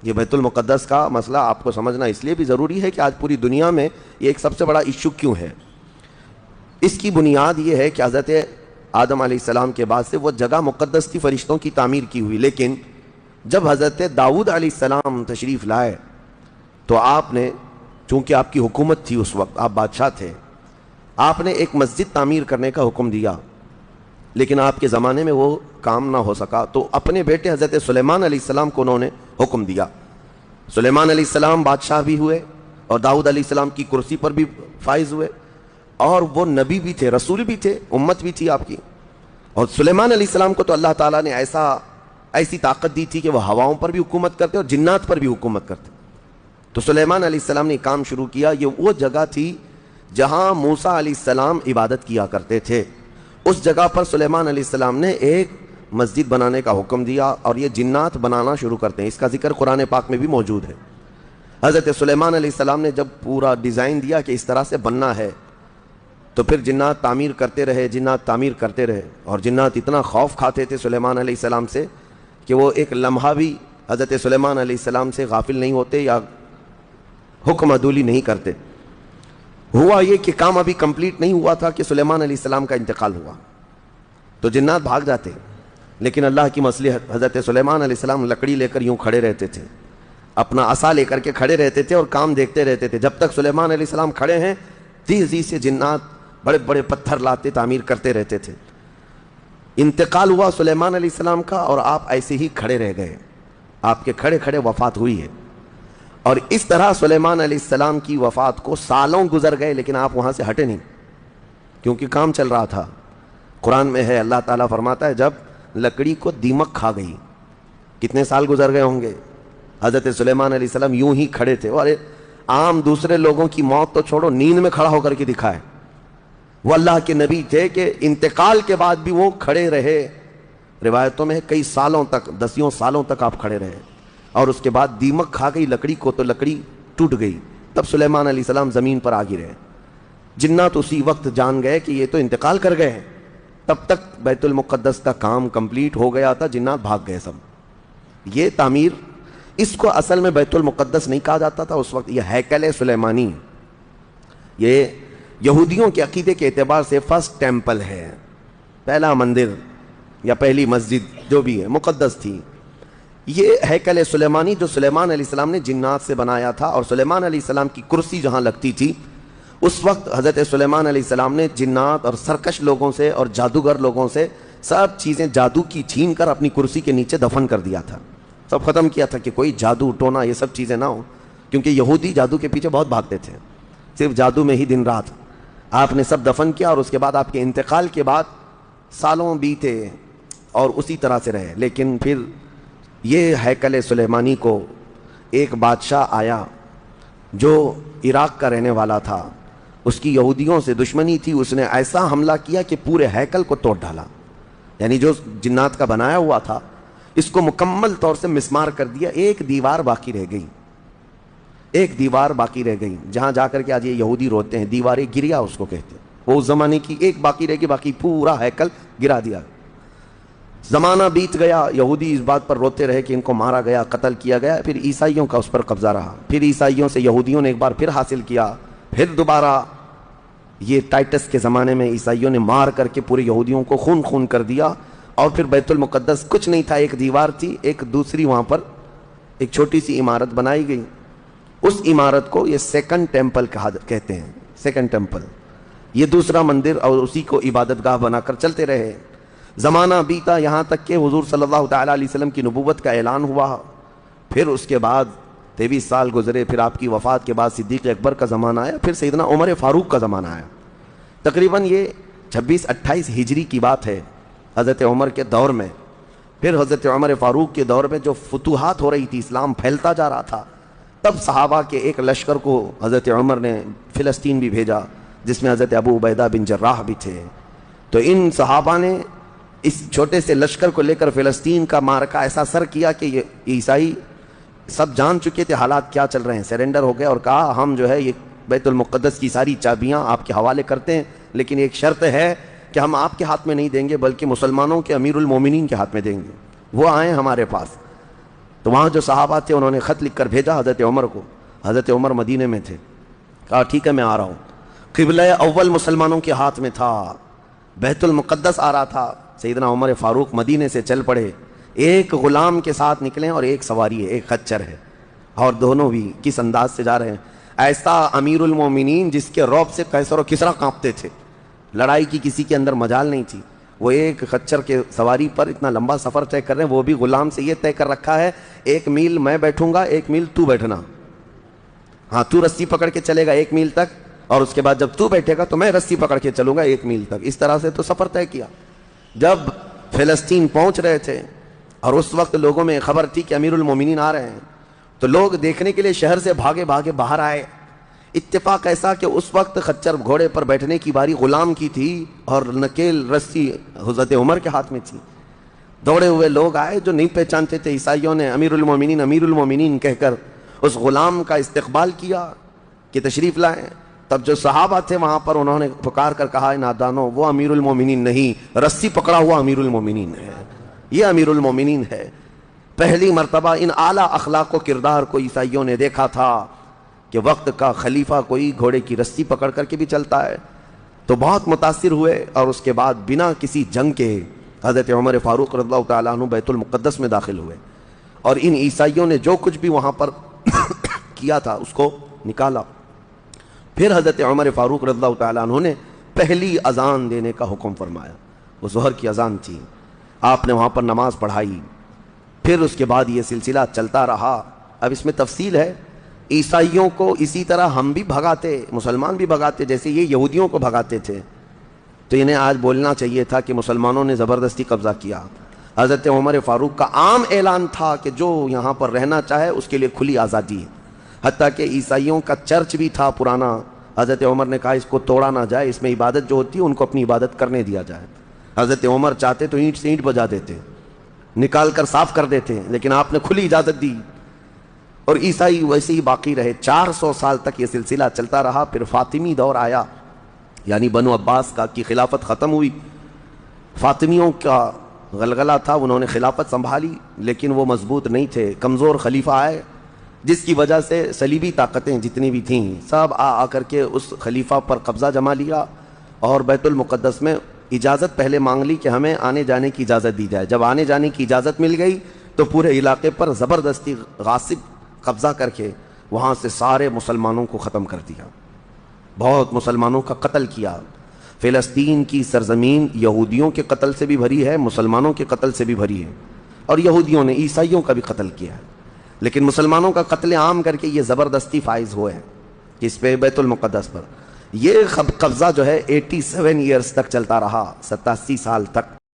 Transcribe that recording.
یہ بیت المقدس کا مسئلہ آپ کو سمجھنا اس لیے بھی ضروری ہے کہ آج پوری دنیا میں یہ ایک سب سے بڑا ایشو کیوں ہے. اس کی بنیاد یہ ہے کہ حضرت آدم علیہ السلام کے بعد سے وہ جگہ مقدس تھی، فرشتوں کی تعمیر کی ہوئی، لیکن جب حضرت داؤد علیہ السلام تشریف لائے تو آپ نے، چونکہ آپ کی حکومت تھی اس وقت، آپ بادشاہ تھے، آپ نے ایک مسجد تعمیر کرنے کا حکم دیا، لیکن آپ کے زمانے میں وہ کام نہ ہو سکا. تو اپنے بیٹے حضرت سلیمان علیہ السلام کو انہوں نے حکم دیا. سلیمان علیہ السلام بادشاہ بھی ہوئے اور داؤد علیہ السلام کی کرسی پر بھی فائز ہوئے، اور وہ نبی بھی تھے، رسول بھی تھے، امت بھی تھی آپ کی. اور سلیمان علیہ السلام کو تو اللہ تعالیٰ نے ایسی طاقت دی تھی کہ وہ ہواؤں پر بھی حکومت کرتے اور جنات پر بھی حکومت کرتے. تو سلیمان علیہ السلام نے کام شروع کیا. یہ وہ جگہ تھی جہاں موسیٰ علیہ السلام عبادت کیا کرتے تھے. اس جگہ پر سلیمان علیہ السلام نے ایک مسجد بنانے کا حکم دیا اور یہ جنات بنانا شروع کرتے ہیں. اس کا ذکر قرآن پاک میں بھی موجود ہے. حضرت سلیمان علیہ السلام نے جب پورا ڈیزائن دیا کہ اس طرح سے بننا ہے، تو پھر جنات تعمیر کرتے رہے اور جنات اتنا خوف کھاتے تھے سلیمان علیہ السلام سے کہ وہ ایک لمحہ بھی حضرت سلیمان علیہ السلام سے غافل نہیں ہوتے یا حکم عدولی نہیں کرتے. ہوا یہ کہ کام ابھی کمپلیٹ نہیں ہوا تھا کہ سلیمان علیہ السلام کا انتقال ہوا، تو جنات بھاگ جاتے، لیکن اللہ کی مصلحت، حضرت سلیمان علیہ السلام لکڑی لے کر یوں کھڑے رہتے تھے، اپنا عصا لے کر کے کھڑے رہتے تھے اور کام دیکھتے رہتے تھے. جب تک سلیمان علیہ السلام کھڑے ہیں تیزی سے جنات بڑے بڑے پتھر لاتے تعمیر کرتے رہتے تھے. انتقال ہوا سلیمان علیہ السلام کا اور آپ ایسے ہی کھڑے رہ گئے، آپ کے کھڑے کھڑے وفات ہوئی ہے. اور اس طرح سلیمان علیہ السلام کی وفات کو سالوں گزر گئے، لیکن آپ وہاں سے ہٹے نہیں کیونکہ کام چل رہا تھا. قرآن میں ہے، اللہ تعالیٰ فرماتا ہے جب لکڑی کو دیمک کھا گئی، کتنے سال گزر گئے ہوں گے، حضرت سلیمان علیہ السلام یوں ہی کھڑے تھے. اور عام دوسرے لوگوں کی موت تو چھوڑو، نیند میں کھڑا ہو کر کے دکھائے. وہ اللہ کے نبی تھے کہ انتقال کے بعد بھی وہ کھڑے رہے. روایتوں میں کئی سالوں تک، دسیوں سالوں تک آپ کھڑے رہے، اور اس کے بعد دیمک کھا گئی لکڑی کو تو لکڑی ٹوٹ گئی. تب سلیمان علیہ السلام زمین پر آ گرے. جنات اسی وقت جان گئے کہ یہ تو انتقال کر گئے ہیں. تب تک بیت المقدس کا کام کمپلیٹ ہو گیا تھا، جنات بھاگ گئے سب. یہ تعمیر، اس کو اصل میں بیت المقدس نہیں کہا جاتا تھا اس وقت، یہ ہیکل سلیمانی، یہ یہودیوں کے عقیدے کے اعتبار سے فرسٹ ٹیمپل ہے، پہلا مندر یا پہلی مسجد جو بھی ہے مقدس تھی. یہ ہیکل سلیمانی جو سلیمان علیہ السلام نے جنات سے بنایا تھا، اور سلیمان علیہ السلام کی کرسی جہاں لگتی تھی اس وقت حضرت سلیمان علیہ السلام نے جنات اور سرکش لوگوں سے اور جادوگر لوگوں سے سب چیزیں جادو کی چھین کر اپنی کرسی کے نیچے دفن کر دیا تھا. سب ختم کیا تھا کہ کوئی جادو ٹونا یہ سب چیزیں نہ ہو، کیونکہ یہودی جادو کے پیچھے بہت بھاگتے تھے، صرف جادو میں ہی دن رات. آپ نے سب دفن کیا اور اس کے بعد آپ کے انتقال کے بعد سالوں بیتے اور اسی طرح سے رہے. لیکن پھر یہ ہیکل سلیمانی کو ایک بادشاہ آیا جو عراق کا رہنے والا تھا، اس کی یہودیوں سے دشمنی تھی، اس نے ایسا حملہ کیا کہ پورے ہیکل کو توڑ ڈالا. یعنی جو جنات کا بنایا ہوا تھا اس کو مکمل طور سے مسمار کر دیا. ایک دیوار باقی رہ گئی، ایک دیوار باقی رہ گئی جہاں جا کر کے آج یہ یہودی روتے ہیں، دیوار گریا اس کو کہتے ہیں. وہ اس زمانے کی ایک باقی رہ گئی، باقی پورا ہیکل گرا دیا. زمانہ بیت گیا، یہودی اس بات پر روتے رہے کہ ان کو مارا گیا، قتل کیا گیا. پھر عیسائیوں کا اس پر قبضہ رہا، پھر عیسائیوں سے یہودیوں نے ایک بار پھر حاصل کیا، پھر دوبارہ یہ ٹائٹس کے زمانے میں عیسائیوں نے مار کر کے پورے یہودیوں کو خون خون کر دیا. اور پھر بیت المقدس کچھ نہیں تھا، ایک دیوار تھی، ایک دوسری وہاں پر ایک چھوٹی سی عمارت بنائی گئی. اس عمارت کو یہ سیکنڈ ٹیمپل کہتے ہیں. سیکنڈ ٹیمپل یہ دوسرا مندر، اور اسی کو عبادت گاہ بنا کر چلتے رہے. زمانہ بیتا یہاں تک کہ حضور صلی اللہ تعالیٰ علیہ وسلم کی نبوت کا اعلان ہوا. پھر اس کے بعد 23 سال گزرے، پھر آپ کی وفات کے بعد صدیق اکبر کا زمانہ آیا، پھر سیدنا عمر فاروق کا زمانہ آیا. تقریباً یہ 26-28 ہجری کی بات ہے حضرت عمر کے دور میں. پھر حضرت عمر فاروق کے دور میں جو فتوحات ہو رہی تھی، اسلام پھیلتا جا رہا تھا، تب صحابہ کے ایک لشکر کو حضرت عمر نے فلسطین بھی بھیجا، جس میں حضرت ابو عبیدہ بن جراح بھی تھے. تو ان صحابہ نے اس چھوٹے سے لشکر کو لے کر فلسطین کا معرکہ ایسا سر کیا کہ یہ عیسائی سب جان چکے تھے حالات کیا چل رہے ہیں، سرنڈر ہو گئے اور کہا ہم جو ہے یہ بیت المقدس کی ساری چابیاں آپ کے حوالے کرتے ہیں، لیکن ایک شرط ہے کہ ہم آپ کے ہاتھ میں نہیں دیں گے بلکہ مسلمانوں کے امیر المومنین کے ہاتھ میں دیں گے، وہ آئیں ہمارے پاس. تو وہاں جو صحابہ تھے انہوں نے خط لکھ کر بھیجا حضرت عمر کو. حضرت عمر مدینے میں تھے. کہا ٹھیک ہے میں آ رہا ہوں. قبلہ اول مسلمانوں کے ہاتھ میں تھا, بیت المقدس آ رہا تھا. سیدنا عمر فاروق مدینے سے چل پڑے. ایک غلام کے ساتھ نکلے اور ایک سواری ہے, ایک خچر ہے, اور دونوں بھی کس انداز سے جا رہے ہیں. ایسا امیر المومنین جس کے رعب سے قیصر و کسریٰ کانپتے تھے, لڑائی کی کسی کے اندر مجال نہیں تھی. وہ ایک خچر کے سواری پر اتنا لمبا سفر طے کر رہے ہیں. وہ بھی غلام سے یہ طے کر رکھا ہے 1 میل میں بیٹھوں گا, 1 میل تو بیٹھنا. ہاں تو رسی پکڑ کے چلے گا 1 میل تک, اور اس کے بعد جب تو بیٹھے گا تو میں رسی پکڑ کے چلوں گا 1 میل تک. اس طرح سے تو سفر طے کیا. جب فلسطین پہنچ رہے تھے اور اس وقت لوگوں میں خبر تھی کہ امیر المومنین آ رہے ہیں, تو لوگ دیکھنے کے لیے شہر سے بھاگے بھاگے باہر آئے. اتفاق ایسا کہ اس وقت خچر گھوڑے پر بیٹھنے کی باری غلام کی تھی اور نکیل رسی حضرت عمر کے ہاتھ میں تھی. دوڑے ہوئے لوگ آئے جو نہیں پہچانتے تھے. عیسائیوں نے امیر المومنین کہہ کر اس غلام کا استقبال کیا کہ تشریف لائیں. تب جو صحابہ تھے وہاں پر انہوں نے پکار کر کہا نادانو, وہ امیر المومنین نہیں, رسی پکڑا ہوا امیر المومنین ہے, یہ امیر المومنین ہے. پہلی مرتبہ ان اعلیٰ اخلاق و کردار کو عیسائیوں نے دیکھا تھا کہ وقت کا خلیفہ کوئی گھوڑے کی رسی پکڑ کر کے بھی چلتا ہے. تو بہت متاثر ہوئے, اور اس کے بعد بنا کسی جنگ کے حضرت عمر فاروق رضی اللہ تعالیٰ عنہ بیت المقدس میں داخل ہوئے, اور ان عیسائیوں نے جو کچھ بھی وہاں پر کیا تھا اس کو نکالا. پھر حضرت عمر فاروق رضی اللہ تعالیٰ عنہ نے پہلی اذان دینے کا حکم فرمایا. وہ ظہر کی اذان تھی, آپ نے وہاں پر نماز پڑھائی. پھر اس کے بعد یہ سلسلہ چلتا رہا. اب اس میں تفصیل ہے. عیسائیوں کو اسی طرح ہم بھی بھگاتے, مسلمان بھی بھگاتے, جیسے یہ یہودیوں کو بھگاتے تھے. تو انہیں آج بولنا چاہیے تھا کہ مسلمانوں نے زبردستی قبضہ کیا. حضرت عمر فاروق کا عام اعلان تھا کہ جو یہاں پر رہنا چاہے اس کے لیے کھلی آزادی ہے. حتیٰ کہ عیسائیوں کا چرچ بھی تھا پرانا. حضرت عمر نے کہا اس کو توڑا نہ جائے, اس میں عبادت جو ہوتی ہے ان کو اپنی عبادت کرنے دیا جائے. حضرت عمر چاہتے تو اینٹ سے اینٹ بجا دیتے, نکال کر صاف کر دیتے, لیکن آپ نے کھلی اجازت دی. اور عیسائی ویسے ہی باقی رہے. 400 سال تک یہ سلسلہ چلتا رہا. پھر فاطمی دور آیا, یعنی بنو عباس کا کی خلافت ختم ہوئی. فاطمیوں کا غلغلہ تھا, انہوں نے خلافت سنبھالی لیکن وہ مضبوط نہیں تھے. کمزور خلیفہ آئے جس کی وجہ سے صلیبی طاقتیں جتنی بھی تھیں سب آ کر کے اس خلیفہ پر قبضہ جما لیا, اور بیت المقدس میں اجازت پہلے مانگ لی کہ ہمیں آنے جانے کی اجازت دی جائے. جب آنے جانے کی اجازت مل گئی تو پورے علاقے پر زبردستی غاصب قبضہ کر کے وہاں سے سارے مسلمانوں کو ختم کر دیا. بہت مسلمانوں کا قتل کیا. فلسطین کی سرزمین یہودیوں کے قتل سے بھی بھری ہے, مسلمانوں کے قتل سے بھی بھری ہے, اور یہودیوں نے عیسائیوں کا بھی قتل کیا ہے. لیکن مسلمانوں کا قتل عام کر کے یہ زبردستی فائز ہوئے ہیں اس پہ بیت المقدس پر. یہ قبضہ جو ہے 87 ایئرز تک چلتا رہا, 87 سال تک.